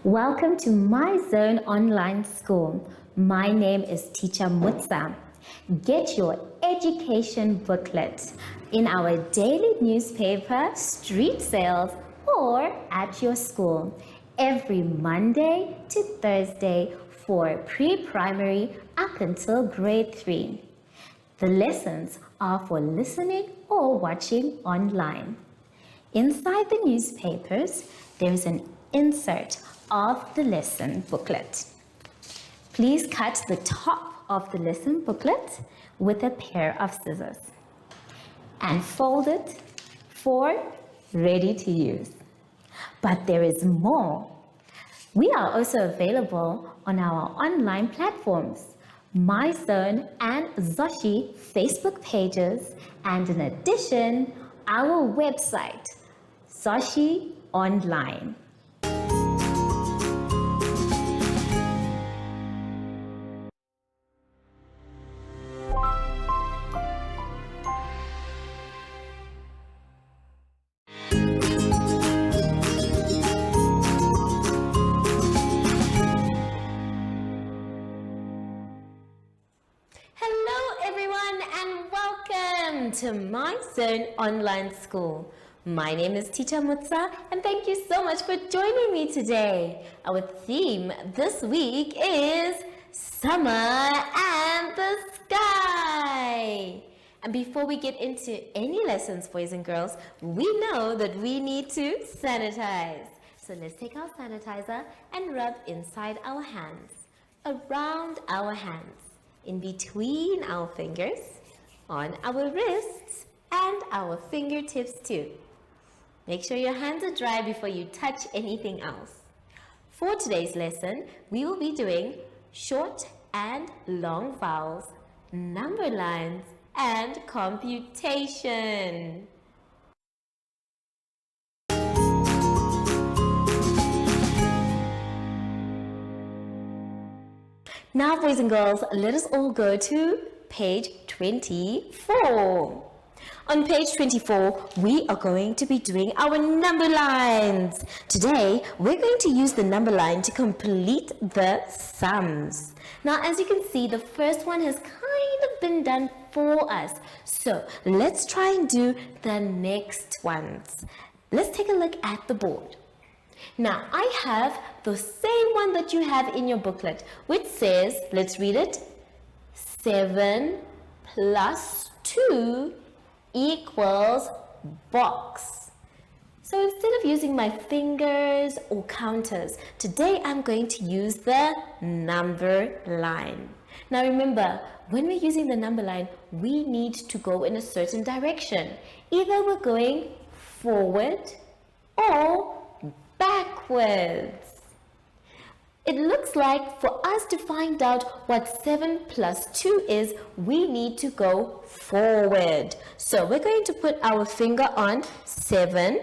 Welcome to My Zone Online School. My name is Teacher Mutsa. Get your education booklet in our daily newspaper, street sales, or at your school every Monday to Thursday for pre-primary up until grade 3. The lessons are for listening or watching online. Inside the newspapers, there is an insert of the lesson booklet. Please cut the top of the lesson booklet with a pair of scissors and fold it for ready to use. But there is more. We are also available on our online platforms, MyZone and Zoshi Facebook pages, and in addition, our website, Zoshi Online. Hello everyone and welcome to My Zone Online School. My name is Teacher Mutsa and thank you so much for joining me today. Our theme this week is Summer and the Sky. And before we get into any lessons, boys and girls, we know that we need to sanitize. So let's take our sanitizer and rub inside our hands, around our hands, in between our fingers, on our wrists, and our fingertips too. Make sure your hands are dry before you touch anything else. For today's lesson, we will be doing short and long vowels, number lines, and computation. Now, boys and girls, let us all go to page 24. On page 24, we are going to be doing our number lines. Today, we're going to use the number line to complete the sums. Now, as you can see, the first one has kind of been done for us. So, let's try and do the next ones. Let's take a look at the board. Now, I have the same one that you have in your booklet, which says, let's read it, 7 plus 2 equals box. So instead of using my fingers or counters, today I'm going to use the number line. Now remember, when we're using the number line, we need to go in a certain direction. Either we're going forward or backwards. It looks like for us to find out what 7 plus 2 is, we need to go forward. So we're going to put our finger on 7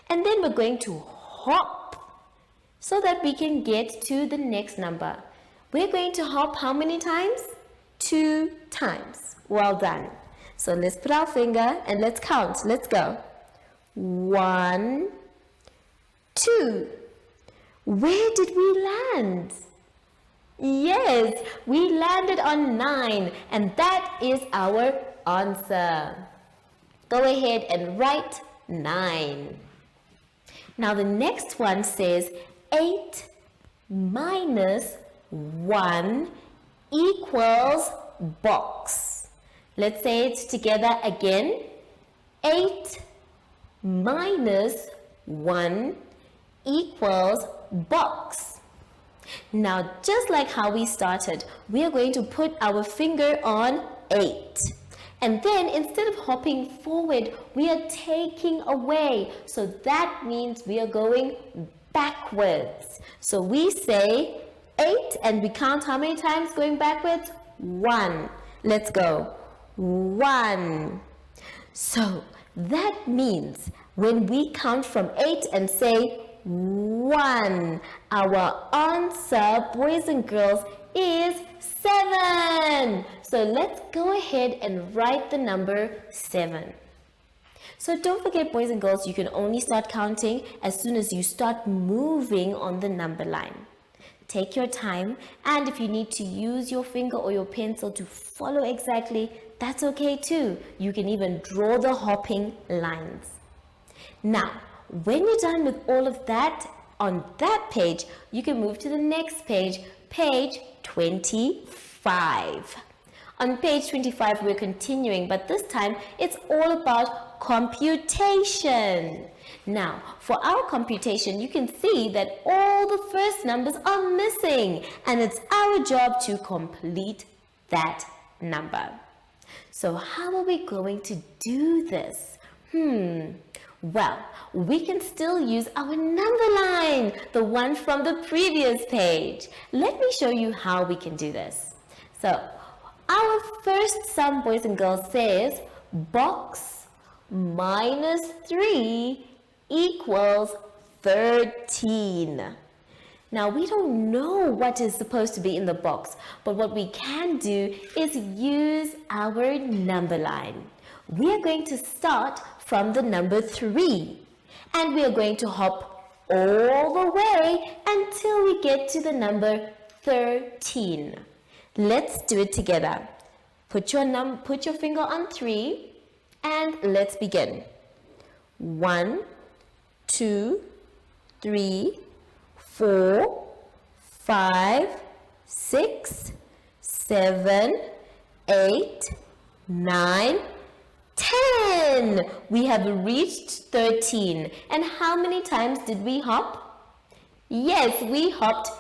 and then we're going to hop so that we can get to the next number. We're going to hop how many times? 2 times. Well done. So let's put our finger and let's count. Let's go. 1, 2. Where did we land? Yes, we landed on 9, and that is our answer. Go ahead and write 9. Now the next one says 8 minus 1 equals box. Let's say it together again. 8 minus 1 equals box. Now, just like how we started, we are going to put our finger on 8. And then instead of hopping forward, we are taking away. So that means we are going backwards. So we say 8 and we count how many times going backwards? 1. Let's go. 1. So that means when we count from 8 and say 1, our answer, boys and girls, is 7. So let's go ahead and write the number 7. So don't forget, boys and girls, you can only start counting as soon as you start moving on the number line. Take your time, and if you need to use your finger or your pencil to follow exactly, that's okay too. You can even draw the hopping lines. Now, when you're done with all of that on that page, you can move to the next page, page 25. On page 25, we're continuing, but this time it's all about computation. Now, for our computation, you can see that all the first numbers are missing, and it's our job to complete that number. So how are we going to do this? Well, we can still use our number line, the one from the previous page. Let me show you how we can do this. So, our first sum, boys and girls, says box minus 3 equals 13. Now, we don't know what is supposed to be in the box, but what we can do is use our number line. We are going to start from the number 3, and we are going to hop all the way until we get to the number 13. Let's do it together. Put your finger on 3, and let's begin. 1, 2, 3, 4, 5, 6, 7, 8, 9, 10. We have reached 13. And how many times did we hop? Yes, we hopped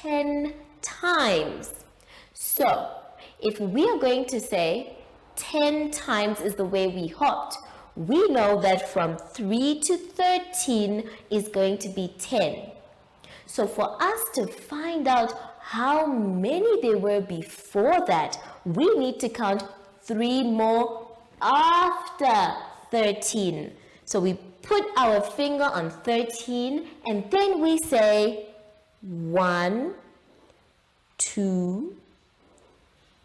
10 times. So, if we are going to say 10 times is the way we hopped, we know that from 3 to 13 is going to be 10. So for us to find out how many there were before that, we need to count 3 more after 13. So we put our finger on 13 and then we say 1, 2,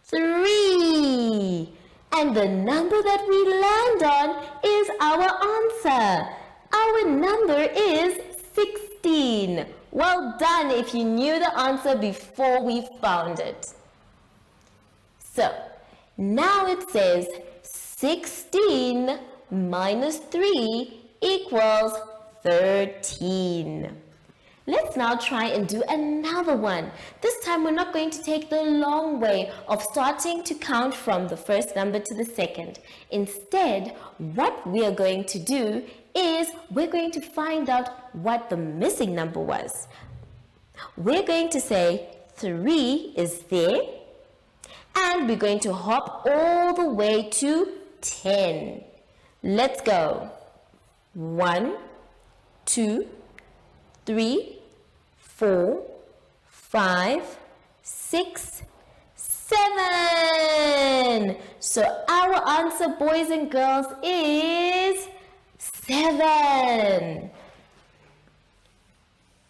3. And the number that we land on is our answer. Our number is 16. Well done if you knew the answer before we found it. So, now it says 16 minus 3 equals 13. Let's now try and do another one. This time we're not going to take the long way of starting to count from the first number to the second. Instead, what we are going to do is we're going to find out what the missing number was. We're going to say 3 is there, and we're going to hop all the way to 10. Let's go. 1, 2, 3, 4, 5, 6, 7. So our answer, boys and girls, is 7.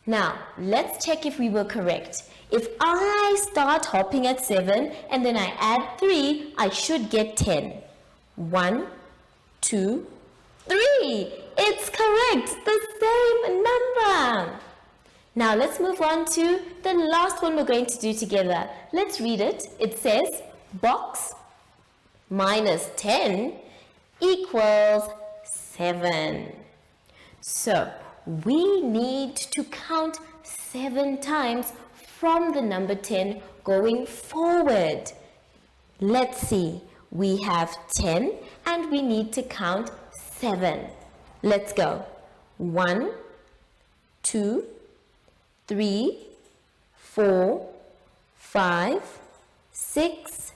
Now, let's check if we were correct. If I start hopping at 7 and then I add 3, I should get 10. 1, 2, 3. It's correct, the same number. Now let's move on to the last one we're going to do together. Let's read it. It says box minus 10 equals 7. So we need to count 7 times from the number 10 going forward. Let's see. We have 10 and we need to count 7. Let's go. 1, 2, 3, 4, 5, 6,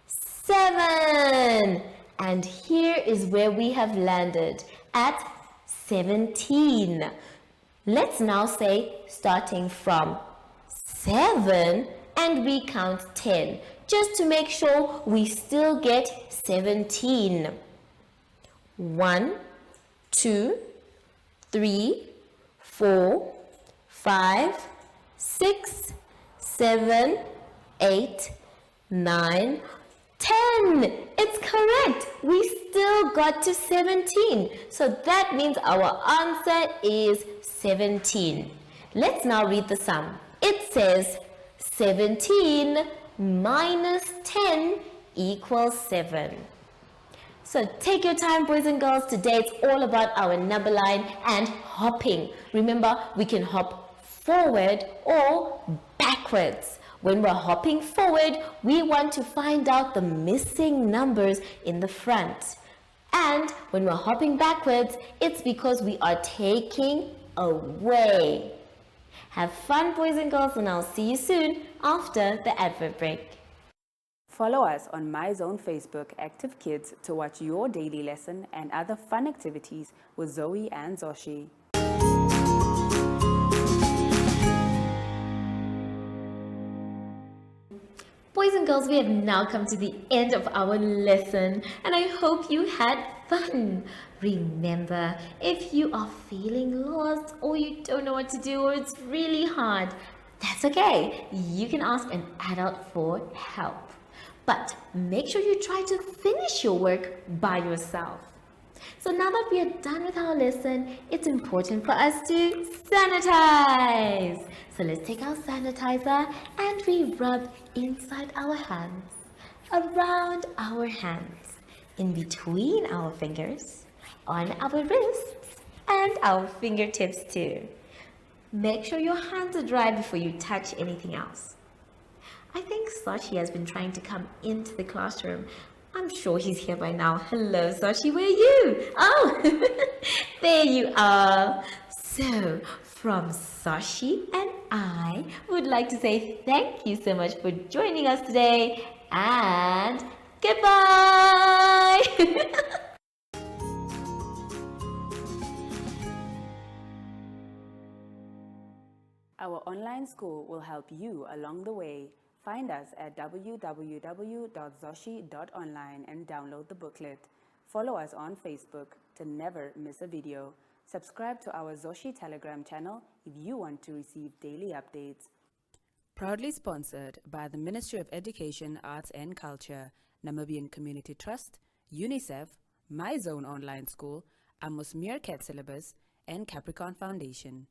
7. And here is where we have landed at 17. Let's now say starting from 7 and we count 10 just to make sure we still get 17. 1, 2, 3, 4, 5, 6, 7, 8, 9, 10. It's correct. We still got to 17. So that means our answer is 17. Let's now read the sum. It says 17 minus 10 equals 7. So take your time, boys and girls. Today it's all about our number line and hopping. Remember, we can hop forward or backwards. When we're hopping forward, we want to find out the missing numbers in the front. And when we're hopping backwards, it's because we are taking away. Have fun, boys and girls, and I'll see you soon after the advert break. Follow us on MyZone Facebook Active Kids to watch your daily lesson and other fun activities with Zoe and Zoshi. Boys and girls, we have now come to the end of our lesson and I hope you had fun. Remember, if you are feeling lost or you don't know what to do or it's really hard, that's okay. You can ask an adult for help. But make sure you try to finish your work by yourself. So now that we are done with our lesson, it's important for us to sanitize. So let's take our sanitizer and we rub inside our hands, around our hands, in between our fingers, on our wrists, and our fingertips too. Make sure your hands are dry before you touch anything else. I think Sashi has been trying to come into the classroom. I'm sure he's here by now. Hello, Sashi, where are you? Oh, there you are. So, from Sashi and I would like to say thank you so much for joining us today and goodbye. Our online school will help you along the way. Find us at www.zoshi.online and download the booklet. Follow us on Facebook to never miss a video. Subscribe to our Zoshi Telegram channel if you want to receive daily updates. Proudly sponsored by the Ministry of Education, Arts and Culture, Namibian Community Trust, UNICEF, MyZone Online School, Amos Meerkat Syllabus, and Capricorn Foundation.